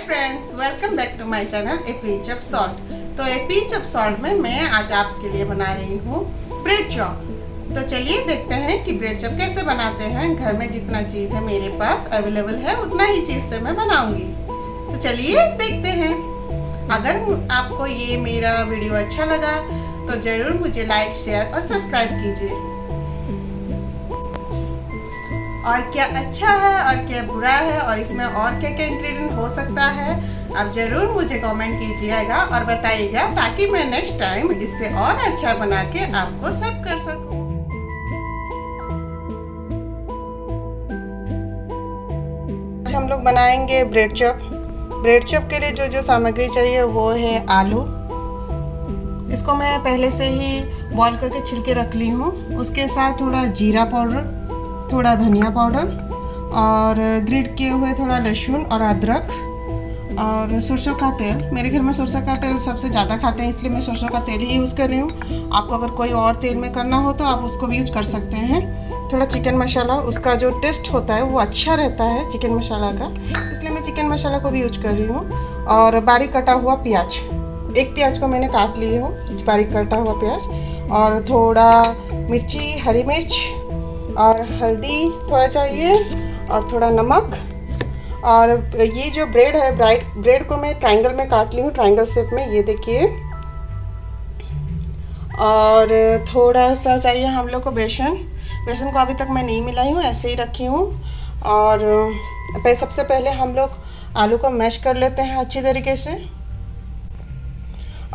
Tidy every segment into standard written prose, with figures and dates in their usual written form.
Friends, welcome back to my channel a pinch of salt. तो a pinch of salt में मैं आज आपके लिए बना रही हूँ ब्रेड चॉप। तो चलिए देखते हैं कि ब्रेड चॉप कैसे बनाते हैं। घर में जितना चीज़ है मेरे पास अवेलेबल है उतना ही चीज़ से मैं बनाऊंगी। तो चलिए देखते हैं। अगर आपको ये मेरा वीडियो अच्छा लगा तो ज़रूर मुझे लाइक, शेयर और सब्सक्राइब कीजिए। और क्या अच्छा है और क्या बुरा है और इसमें और क्या क्या इंग्रेडिएंट हो सकता है, आप ज़रूर मुझे कमेंट कीजिएगा और बताइएगा ताकि मैं नेक्स्ट टाइम इससे और अच्छा बना के आपको सर्व कर सकूं। आज हम लोग बनाएंगे ब्रेड चॉप। ब्रेड चॉप के लिए जो जो सामग्री चाहिए वो है आलू। इसको मैं पहले से ही बॉईल करके छिलके रख ली हूँ। उसके साथ थोड़ा जीरा पाउडर, थोड़ा धनिया पाउडर और ग्रेट किए हुए थोड़ा लहसुन और अदरक और सरसों का तेल। मेरे घर में सरसों का तेल सबसे ज़्यादा खाते हैं इसलिए मैं सरसों का तेल ही यूज़ कर रही हूँ। आपको अगर कोई और तेल में करना हो तो आप उसको भी यूज कर सकते हैं। थोड़ा चिकन मसाला, उसका जो टेस्ट होता है वो अच्छा रहता है चिकन मसाला का, इसलिए मैं चिकन मसाला को भी यूज कर रही हूँ। और बारीक कटा हुआ प्याज, एक प्याज को मैंने काट ली हूँ, बारीक कटा हुआ प्याज। और थोड़ा मिर्ची, हरी मिर्च और हल्दी थोड़ा चाहिए और थोड़ा नमक। और ये जो ब्रेड है, ब्रेड को मैं ट्रायंगल में काट ली हूँ, ट्रायंगल शेप में, ये देखिए। और थोड़ा सा चाहिए हम लोग को बेसन को अभी तक मैं नहीं मिलाई हूँ, ऐसे ही रखी हूँ। और सबसे पहले हम लोग आलू को मैश कर लेते हैं अच्छी तरीके से।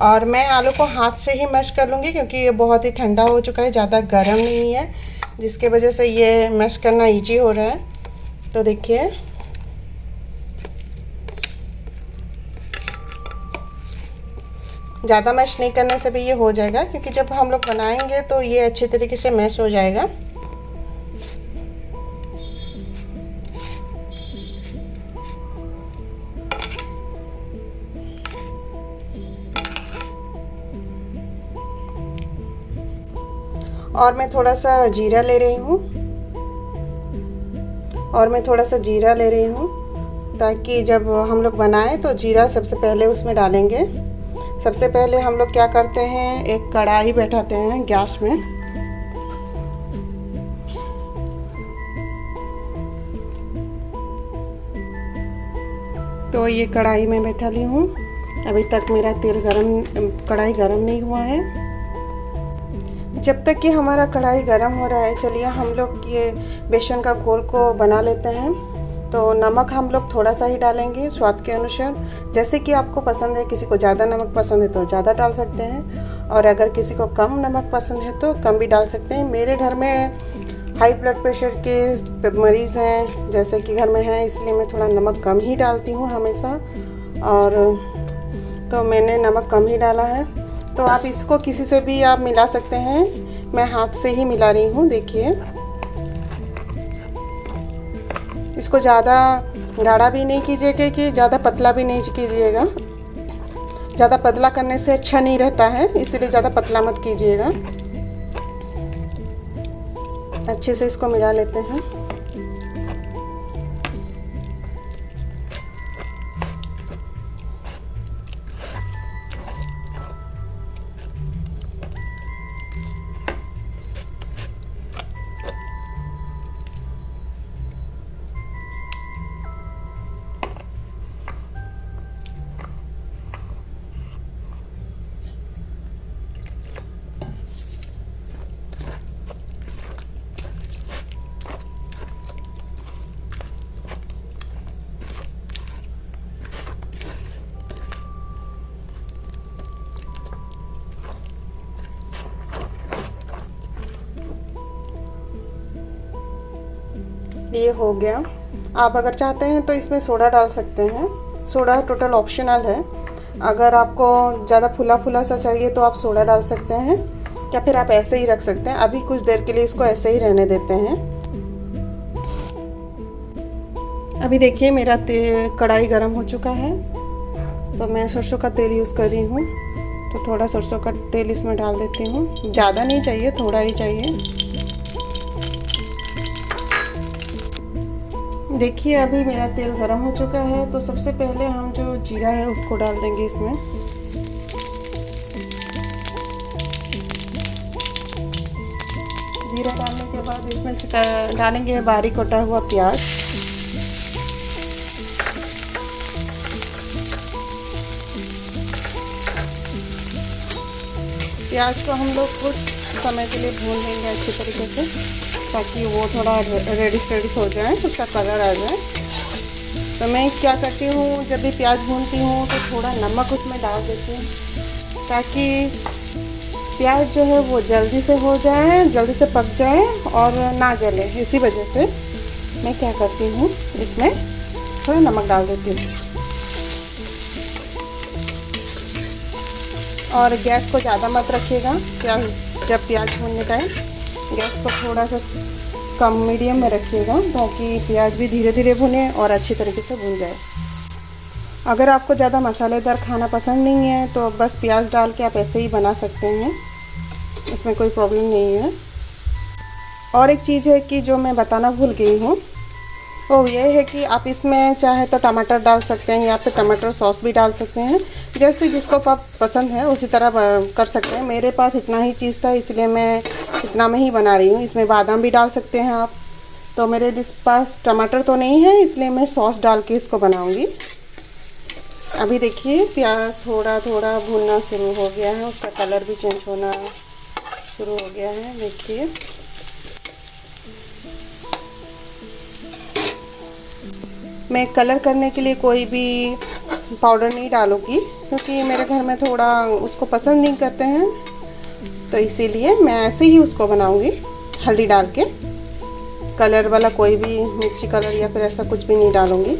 और मैं आलू को हाथ से ही मैश कर लूँगी क्योंकि ये बहुत ही ठंडा हो चुका है, ज़्यादा गर्म नहीं है, जिसके वजह से ये मैश करना इजी हो रहा है। तो देखिए, ज़्यादा मैश नहीं करने से भी ये हो जाएगा क्योंकि जब हम लोग बनाएंगे तो ये अच्छे तरीके से मैश हो जाएगा। और मैं थोड़ा सा जीरा ले रही हूँ ताकि जब हम लोग बनाएं तो जीरा सबसे पहले उसमें डालेंगे। सबसे पहले हम लोग क्या करते हैं, एक कढ़ाई बैठाते हैं गैस में। तो ये कढ़ाई में बैठा ली हूँ। अभी तक मेरा कढ़ाई गरम नहीं हुआ है। जब तक कि हमारा कढ़ाई गरम हो रहा है, चलिए हम लोग ये बेसन का घोल को बना लेते हैं। तो नमक हम लोग थोड़ा सा ही डालेंगे स्वाद के अनुसार, जैसे कि आपको पसंद है। किसी को ज़्यादा नमक पसंद है तो ज़्यादा डाल सकते हैं, और अगर किसी को कम नमक पसंद है तो कम भी डाल सकते हैं। मेरे घर में हाई ब्लड प्रेशर के मरीज़ हैं जैसे कि घर में हैं, इसलिए मैं थोड़ा नमक कम ही डालती हूँ हमेशा। और तो मैंने नमक कम ही डाला है। तो आप इसको किसी से भी आप मिला सकते हैं, मैं हाथ से ही मिला रही हूँ। देखिए, इसको ज़्यादा गाढ़ा भी नहीं कीजिएगा कि ज़्यादा पतला भी नहीं कीजिएगा। ज़्यादा पतला करने से अच्छा नहीं रहता है, इसलिए ज़्यादा पतला मत कीजिएगा। अच्छे से इसको मिला लेते हैं। ये हो गया। आप अगर चाहते हैं तो इसमें सोडा डाल सकते हैं। सोडा टोटल ऑप्शनल है। अगर आपको ज़्यादा फुला फुला सा चाहिए तो आप सोडा डाल सकते हैं, या फिर आप ऐसे ही रख सकते हैं। अभी कुछ देर के लिए इसको ऐसे ही रहने देते हैं। अभी देखिए मेरा कढ़ाई गरम हो चुका है, तो मैं सरसों का तेल यूज़ कर रही हूँ। तो थोड़ा सरसों का तेल इसमें डाल देती हूँ। ज़्यादा नहीं चाहिए, थोड़ा ही चाहिए। देखिए अभी मेरा तेल गरम हो चुका है, तो सबसे पहले हम जो जीरा है उसको डाल देंगे इसमें। जीरा डालने के बाद इसमें डालेंगे बारीक कटा हुआ प्याज। प्याज को हम लोग कुछ समय के लिए भून लेंगे अच्छे तरीके से, ताकि वो थोड़ा रेडिश हो जाए, उसका कलर आ जाए। तो मैं क्या करती हूँ, जब भी प्याज भूनती हूँ तो थोड़ा नमक उसमें डाल देती हूँ, ताकि प्याज जो है वो जल्दी से हो जाए, जल्दी से पक जाए और ना जले। इसी वजह से मैं क्या करती हूँ, इसमें थोड़ा नमक डाल देती हूँ। और गैस को ज़्यादा मत रखिएगा जब प्याज भूनने टाइम, गैस को थोड़ा सा कम मीडियम में रखिएगा, ताकि प्याज भी धीरे धीरे भुने और अच्छी तरीके से भुन जाए। अगर आपको ज़्यादा मसालेदार खाना पसंद नहीं है तो बस प्याज डाल के आप ऐसे ही बना सकते हैं, इसमें कोई प्रॉब्लम नहीं है। और एक चीज़ है कि जो मैं बताना भूल गई हूँ, वो ये है कि आप इसमें चाहे तो टमाटर डाल सकते हैं या फिर टमाटर सॉस भी डाल सकते हैं, जैसे जिसको पसंद है उसी तरह कर सकते हैं। मेरे पास इतना ही चीज़ था, इसलिए मैं इतना में ही बना रही हूँ। इसमें बादाम भी डाल सकते हैं आप, तो मेरे पास टमाटर तो नहीं है, इसलिए मैं सॉस डाल के इसको बनाऊँगी। अभी देखिए प्याज थोड़ा थोड़ा भुनना शुरू हो गया है, उसका कलर भी चेंज होना शुरू हो गया है। देखिए मैं कलर करने के लिए कोई भी पाउडर नहीं डालूँगी, क्योंकि मेरे घर में थोड़ा उसको पसंद नहीं करते हैं, तो इसीलिए मैं ऐसे ही उसको बनाऊँगी हल्दी डाल के। कलर वाला कोई भी मिर्ची कलर या फिर ऐसा कुछ भी नहीं डालूँगी।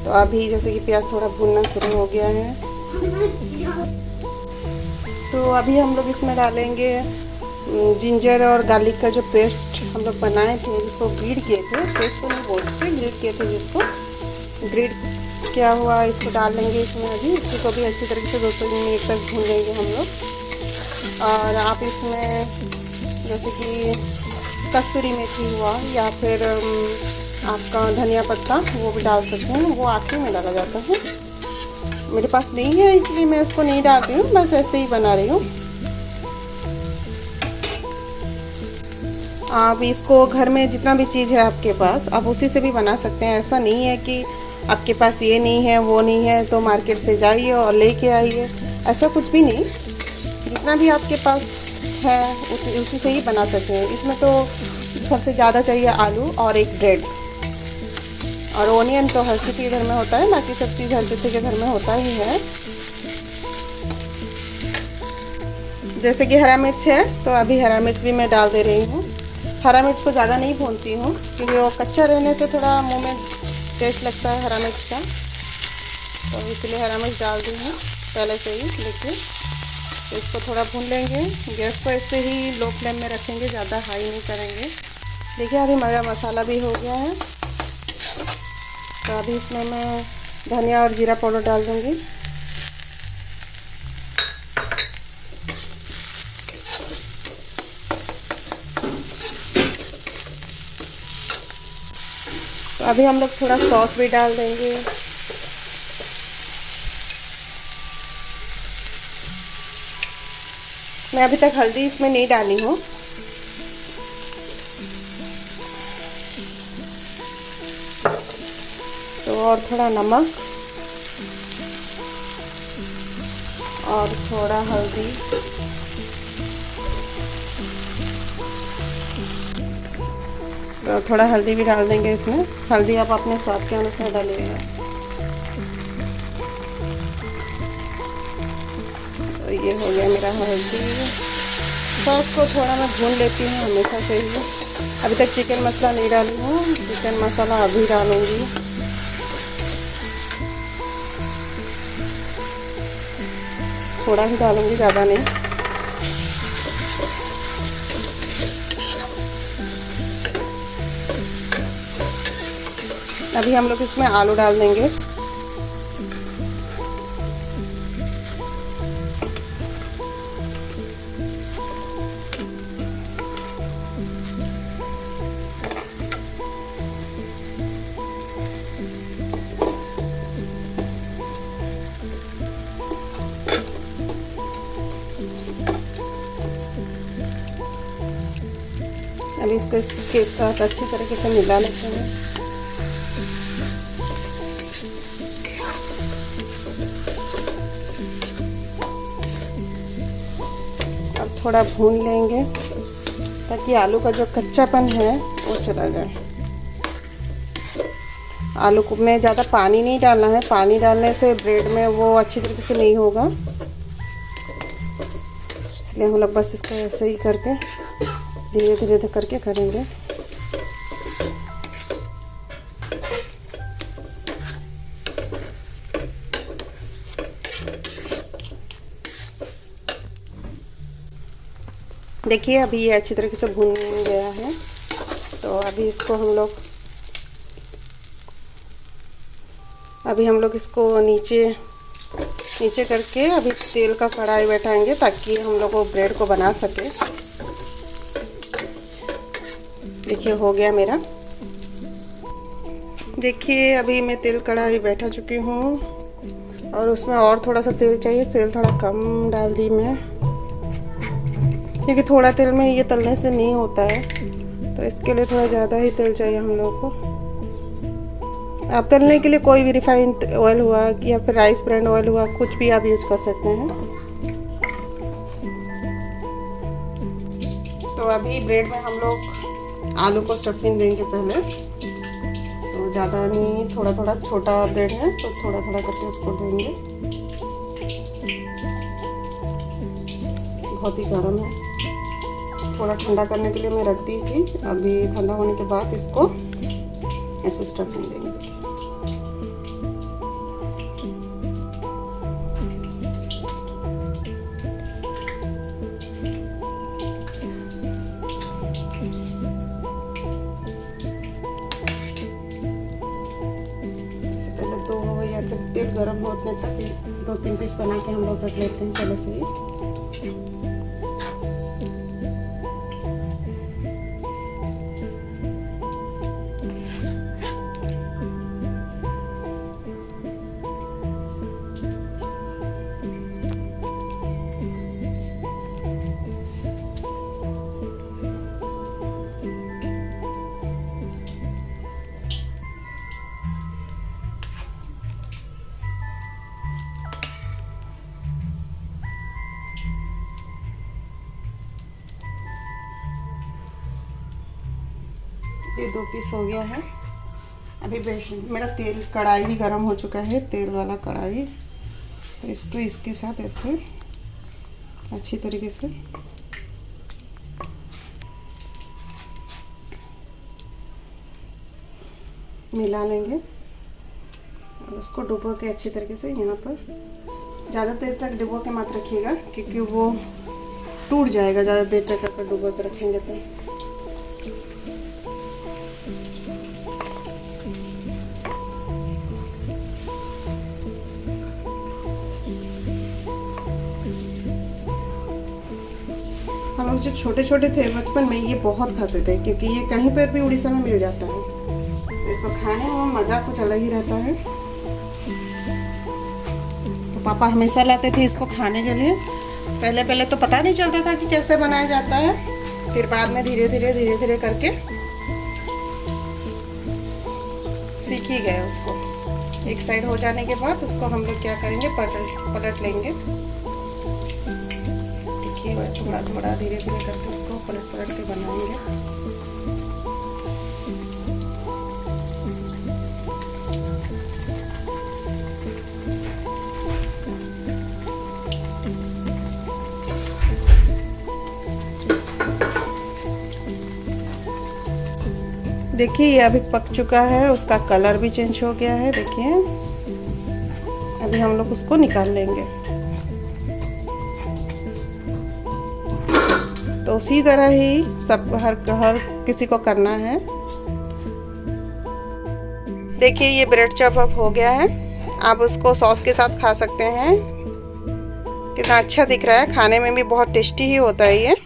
तो अभी जैसे कि प्याज थोड़ा भुनना शुरू हो गया है, तो अभी हम लोग इसमें डालेंगे जिंजर और गार्लिक का जो पेस्ट हम लोग बनाए थे, जिसको ग्रीड किए थे, पेस्ट तो नहीं बोलते, ग्रीड किए थे जिसको, ग्रीड क्या हुआ इसको डाल लेंगे इसमें। अभी इसी को भी अच्छी तरीके से 2-3 मिनट तक भून लेंगे हम लोग। और आप इसमें जैसे कि कस्तूरी मेथी हुआ या फिर आपका धनिया पत्ता, वो भी डाल सकते हैं, वो आखिर में डाला जाता है। मेरे पास नहीं है इसलिए मैं इसको नहीं डाल रही हूँ, बस ऐसे ही बना रही हूँ। आप इसको घर में जितना भी चीज़ है आपके पास, आप उसी से भी बना सकते हैं। ऐसा नहीं है कि आपके पास ये नहीं है वो नहीं है तो मार्केट से जाइए और लेके आइए, ऐसा कुछ भी नहीं। जितना भी आपके पास है उसी से ही बना सकते हैं। इसमें तो सबसे ज़्यादा चाहिए आलू और एक ब्रेड, और ओनियन तो हर किसी के घर में होता है, बाकी सब चीज़ हर किसी के घर में होता ही है। जैसे कि हरा मिर्च है, तो अभी हरा मिर्च भी मैं डाल दे रही हूँ। हरा मिर्च को ज़्यादा नहीं भूनती हूँ, क्योंकि वो कच्चा रहने से थोड़ा मुंह में टेस्ट लगता है हरा मिर्च का, तो इसलिए हरा मिर्च डाल दी हूँ पहले से ही। देखिए तो इसको थोड़ा भून लेंगे, गैस को ऐसे ही लो फ्लेम में रखेंगे, ज़्यादा हाई नहीं करेंगे। देखिए अभी मेरा मसाला भी हो गया है, तो अभी इसमें मैं धनिया और जीरा पाउडर डाल दूँगी। तो अभी हम लोग थोड़ा सॉस भी डाल देंगे। मैं अभी तक हल्दी इसमें नहीं डाली हूँ। तो और थोड़ा नमक और थोड़ा हल्दी, तो थोड़ा हल्दी भी डाल देंगे इसमें। हल्दी आप अपने स्वाद के अनुसार डालिएगा। तो ये हो गया मेरा हल्दी। सॉस को थोड़ा मैं भून लेती हूँ हमेशा से ही। अभी तक चिकन मसाला नहीं डाली हूँ, चिकन मसाला अभी डालूँगी। थोड़ा ही डालूँगी, ज़्यादा नहीं। अभी हम लोग इसमें आलू डाल देंगे। अभी इसको इसके साथ अच्छी तरीके से मिला लेते हैं। अब थोड़ा भून लेंगे ताकि आलू का जो कच्चापन है वो चला जाए। आलू को में ज़्यादा पानी नहीं डालना है, पानी डालने से ब्रेड में वो अच्छी तरीके से नहीं होगा, इसलिए हम लोग बस इसको ऐसे ही करके धीरे धीरे करके करेंगे। देखिए अभी ये अच्छी तरीके से भून गया है, तो अभी इसको हम लोग इसको नीचे करके अभी तेल का कढ़ाई बैठाएंगे ताकि हम लोग वो ब्रेड को बना सके। देखिए हो गया मेरा। देखिए अभी मैं तेल कढ़ाई बैठा चुकी हूँ और उसमें और थोड़ा सा तेल चाहिए। तेल थोड़ा कम डाल दी मैं, क्योंकि थोड़ा तेल में ये तलने से नहीं होता है, तो इसके लिए थोड़ा ज़्यादा ही तेल चाहिए हम लोग को। आप तलने के लिए कोई भी रिफाइंड ऑयल हुआ या फिर राइस ब्रांड ऑयल हुआ, कुछ भी आप यूज कर सकते हैं। तो अभी ब्रेड में हम लोग आलू को स्टफिंग देंगे पहले, तो ज़्यादा नहीं, थोड़ा थोड़ा, छोटा ब्रेड है तो थोड़ा थोड़ा करके उसको देंगे। बहुत ही गर्म है, थोड़ा ठंडा करने के लिए मैं रख दी थी। अभी ठंडा होने के बाद इसको ऐसे स्टफिंग देंगे। तेल गर्म होने तक 2-3 पीस बना के हम लोग रख लेते हैं पहले से ही। ये 2 पीस हो गया है। अभी मेरा तेल कढ़ाई भी गर्म हो चुका है, तेल वाला कढ़ाई, तो इसको इसके साथ ऐसे अच्छी तरीके से मिला लेंगे और उसको डुबो के अच्छी तरीके से यहाँ पर, ज़्यादा देर तक डुबो के मत रखिएगा क्योंकि वो टूट जाएगा ज़्यादा देर तक अगर डुबो के रखेंगे तो। हम लोग जो छोटे छोटे थे बचपन में ये बहुत खाते थे, क्योंकि ये कहीं पर भी उड़ीसा में मिल जाता है, तो इसको खाने में मज़ा कुछ अलग ही रहता है। तो पापा हमेशा लाते थे इसको खाने के लिए। पहले पहले तो पता नहीं चलता था कि कैसे बनाया जाता है, फिर बाद में धीरे धीरे करके सीख ही गए उसको। एक साइड हो जाने के बाद उसको हम लोग क्या करेंगे, पलट लेंगे। थोड़ा थोड़ा धीरे करके उसको पलट के बनाएंगे। देखिए ये अभी पक चुका है, उसका कलर भी चेंज हो गया है। देखिए अभी हम लोग उसको निकाल लेंगे। तो उसी तरह ही सब हर किसी को करना है। देखिए ये ब्रेड चॉप अब हो गया है। आप उसको सॉस के साथ खा सकते हैं। कितना अच्छा दिख रहा है, खाने में भी बहुत टेस्टी ही होता है ये।